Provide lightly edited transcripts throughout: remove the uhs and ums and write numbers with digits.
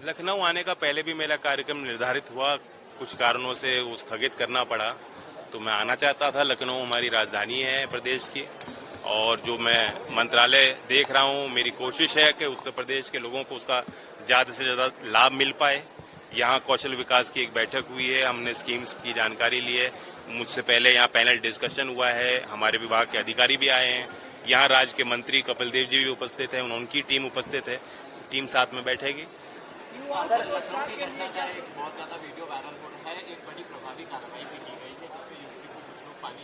लखनऊ आने का पहले भी मेरा कार्यक्रम निर्धारित हुआ, कुछ कारणों से वो स्थगित करना पड़ा। तो मैं आना चाहता था। लखनऊ हमारी राजधानी है प्रदेश की, और जो मैं मंत्रालय देख रहा हूँ, मेरी कोशिश है कि उत्तर प्रदेश के लोगों को उसका ज़्यादा से ज़्यादा लाभ मिल पाए। यहाँ कौशल विकास की एक बैठक हुई है, हमने स्कीम्स की जानकारी ली है। मुझसे पहले यहाँ पैनल डिस्कशन हुआ है, हमारे विभाग के अधिकारी भी आए हैं। यहाँ राज्य के मंत्री कपिल देव जी भी उपस्थित हैं, उनकी टीम उपस्थित है, टीम साथ में बैठेगी। सर, लखनऊ की घटना का एक बहुत ज्यादा वीडियो वायरल हो रहा है, एक बड़ी प्रभावी कार्रवाई भी की गई है जिसमें यूपी को कुछ लोग पानी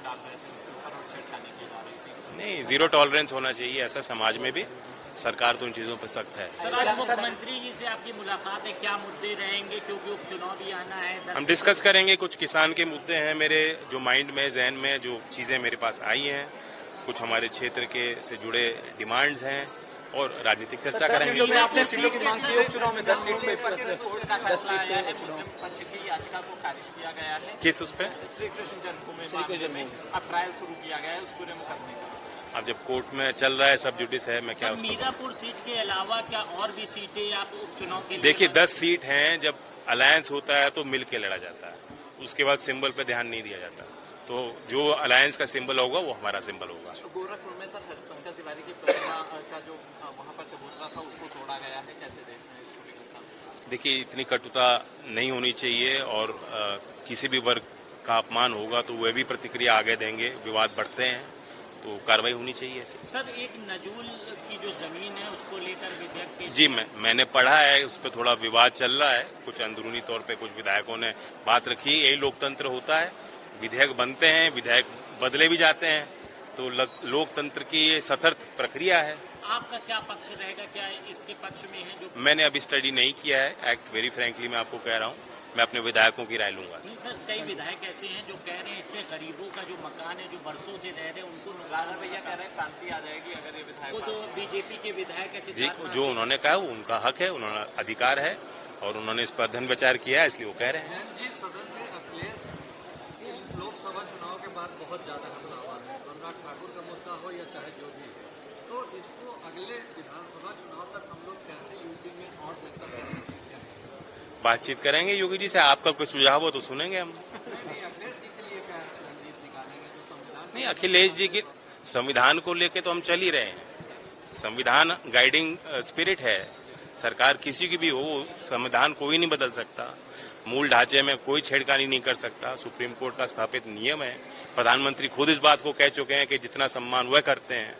डाल रहे थे उसके ऊपर और छेड़खानी की जा रही थी। नहीं, जीरो टॉलरेंस होना चाहिए ऐसा समाज में भी। सरकार तो उन चीजों पर सख्त है। सर, आज मुख्यमंत्री जी से आपकी मुलाकात है, क्या मुद्दे रहेंगे क्योंकि उपचुनाव भी आना है? हम डिस्कस करेंगे। कुछ किसान के मुद्दे हैं मेरे जो माइंड में, जहन में, जो चीजें मेरे पास आई हैं, कुछ हमारे क्षेत्र के से जुड़े डिमांड्स हैं और राजनीतिक चर्चा करेंगे। आपने सीटों की मांग की, उपचुनाव में 10 सीट पे 10 सीट की याचिका को खारिज किया गया है। किस उस पर? श्री कृष्ण जन्मभूमि में अब ट्रायल शुरू किया गया है उस पूरे मुकदमे का। अब जब कोर्ट में चल रहा है, सब जुडिस है, मैं क्या उसको। मीरापुर सीट के अलावा क्या और भी सीटें आप उपचुनाव के लिए? देखिए, 10 सीट हैं। जब अलायंस होता है तो मिल के लड़ा जाता है, उसके बाद सिंबल पे ध्यान नहीं दिया जाता। तो जो अलायंस का सिंबल होगा वो हमारा सिंबल होगा। गोरखपुर में सर हरिशंकर तिवारी की प्रतिमा का जो वहाँ पर चबूतरा था उसको तोड़ा गया है, कैसे देखते हैं इस पूरी घटना? देखिए, इतनी कटुता नहीं होनी चाहिए, और किसी भी वर्ग का अपमान होगा तो वे भी प्रतिक्रिया आगे देंगे। विवाद बढ़ते हैं तो कार्रवाई होनी चाहिए ऐसे। सर, एक नजूल की जो जमीन है उसको लेकर विधेयक जी, मैंने पढ़ा है, उस पर थोड़ा विवाद चल रहा है। कुछ अंदरूनी तौर पे कुछ विधायकों ने बात रखी। यही लोकतंत्र होता है, विधेयक बनते हैं, विधायक बदले भी जाते हैं, तो लोकतंत्र की ये सतर्क प्रक्रिया है। आपका क्या पक्ष रहेगा, क्या इसके पक्ष में है? जो मैंने अभी स्टडी नहीं किया है एक्ट, वेरी फ्रैंकली मैं आपको कह रहा हूँ। मैं अपने विधायकों की राय लूंगा। सर, कई विधायक ऐसे हैं जो कह रहे हैं इससे गरीबों का जो मकान है, जो बरसों से रह रहे हैं, उनको राजा भैया कह रहे हैं क्रांति आ जाएगी अगर ये विधायक। वो तो बीजेपी के विधायक ऐसे जी, जो उन्होंने कहा वो उनका हक है, उन्होंने अधिकार है, और उन्होंने इस पर अध्ययन विचार किया है, इसलिए वो कह रहे हैं। जी, सदन में अखिलेश लोकसभा चुनाव के बाद बहुत ज्यादा हमला हुआ है, अनुराग ठाकुर का मुद्दा हो या चाहे जो भी, तो इसको अगले विधानसभा चुनाव तक हम लोग कैसे यूपी में और बेहतर करेंगे? बातचीत करेंगे योगी जी से। आपका कोई सुझाव हो तो सुनेंगे हम। नहीं, अखिलेश जी के लिए क्या रणनीति निकालेंगे जो संविधान? नहीं, अखिलेश जी के संविधान को लेके तो हम चल ही रहे हैं। संविधान गाइडिंग स्पिरिट है। सरकार किसी की भी हो, संविधान कोई नहीं बदल सकता। मूल ढांचे में कोई छेड़खानी नहीं कर सकता। सुप्रीम कोर्ट का स्थापित नियम है। प्रधानमंत्री खुद इस बात को कह चुके हैं कि जितना सम्मान वह करते हैं।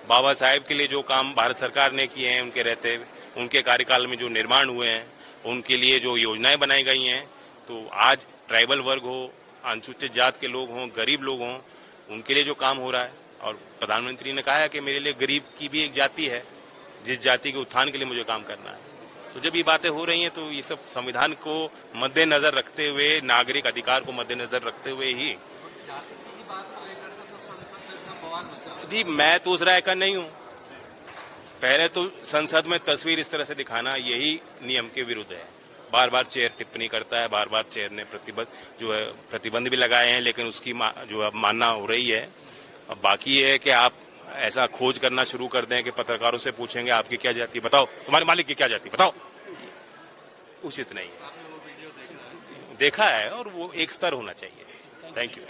बाबा साहेब के लिए जो काम भारत सरकार ने किए हैं उनके रहते, उनके कार्यकाल में जो निर्माण हुए हैं, उनके लिए जो योजनाएं बनाई गई हैं, तो आज ट्राइबल वर्ग हो, अनुसूचित जात के लोग हों, गरीब लोग हों, उनके लिए जो काम हो रहा है, और प्रधानमंत्री ने कहा है कि मेरे लिए गरीब की भी एक जाति है, जिस जाति के उत्थान के लिए मुझे काम करना है। तो जब ये बातें हो रही हैं तो ये सब संविधान को मद्देनजर रखते हुए, नागरिक अधिकार को मद्देनजर रखते हुए ही। जी, मैं तो उस राय का नहीं हूँ। पहले तो संसद में तस्वीर इस तरह से दिखाना यही नियम के विरुद्ध है। बार बार चेयर टिप्पणी करता है, बार बार चेयर ने प्रतिबंध भी लगाए हैं, लेकिन उसकी जो अब मानना हो रही है। अब बाकी ये है कि आप ऐसा खोज करना शुरू कर दें कि पत्रकारों से पूछेंगे आपकी क्या जाति, बताओ तुम्हारे मालिक की क्या जाति, बताओ। उचित नहीं है। देखा है, और वो एक स्तर होना चाहिए। Thank you.